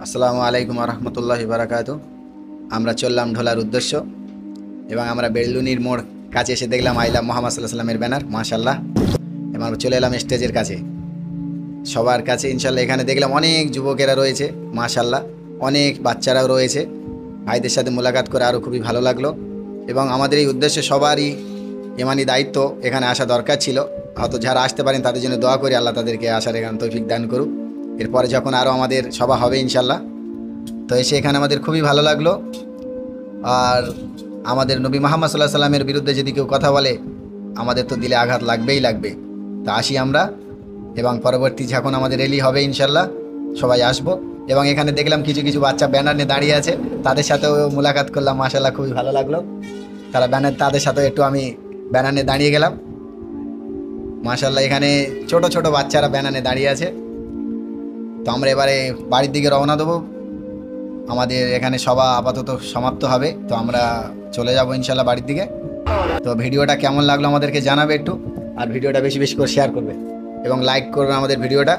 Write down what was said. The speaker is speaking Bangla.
আসসালামু আলাইকুম রহমতুল্লাহি বারাকাতু। আমরা চললাম ঢোলার উদ্দেশ্য এবং আমরা বেলুনির মোড় কাছে এসে দেখলাম আই লাভ মোহাম্মদ সাল্লাহ সাল্লামের ব্যানার, মাশাল্লাহ। এবং আমরা চলে এলাম স্টেজের কাছে, সবার কাছে ইনশাল্লাহ। এখানে দেখলাম অনেক যুবকেরা রয়েছে, মাশাল্লাহ, অনেক বাচ্চারাও রয়েছে। ভাইদের সাথে মোলাকাত করে আরও খুবই ভালো লাগলো। এবং আমাদের এই উদ্দেশ্যে সবারই ইমানি দায়িত্ব, এখানে আসা দরকার ছিল। হয়তো যারা আসতে পারেন তাদের জন্য দোয়া করি, আল্লাহ তাদেরকে আসার এখানে তৌফিক দান করুক। এরপরে যখন আরও আমাদের সভা হবে ইনশাল্লাহ, তো এসে এখানে আমাদের খুবই ভালো লাগলো। আর আমাদের নবী মুহাম্মদ সাল্লাল্লাহু আলাইহি সাল্লামের বিরুদ্ধে যদি কেউ কথা বলে, আমাদের তো দিলে আঘাত লাগবেই লাগবে। তা আসি আমরা, এবং পরবর্তী যখন আমাদের র্যালি হবে ইনশাল্লাহ সবাই আসবো। এবং এখানে দেখলাম কিছু কিছু বাচ্চা ব্যানার নিয়ে দাঁড়িয়ে আছে, তাদের সাথেও মোলাকাত করলাম, মাশাল্লাহ খুবই ভালো লাগলো। তাদের সাথেও একটু আমি ব্যানার নিয়ে দাঁড়িয়ে গেলাম, মাশাল্লাহ। এখানে ছোট ছোট বাচ্চারা ব্যানার নিয়ে দাঁড়িয়ে আছে। তো আমরা এবারে বাড়ির দিকে রওনা দেবো। আমাদের এখানে সভা আপাতত সমাপ্ত হবে, তো আমরা চলে যাব ইনশাল্লাহ বাড়ির দিকে। তো ভিডিওটা কেমন লাগলো আমাদেরকে জানাবে একটু, আর ভিডিওটা বেশি বেশি করে শেয়ার করবে এবং লাইক করবে আমাদের ভিডিওটা।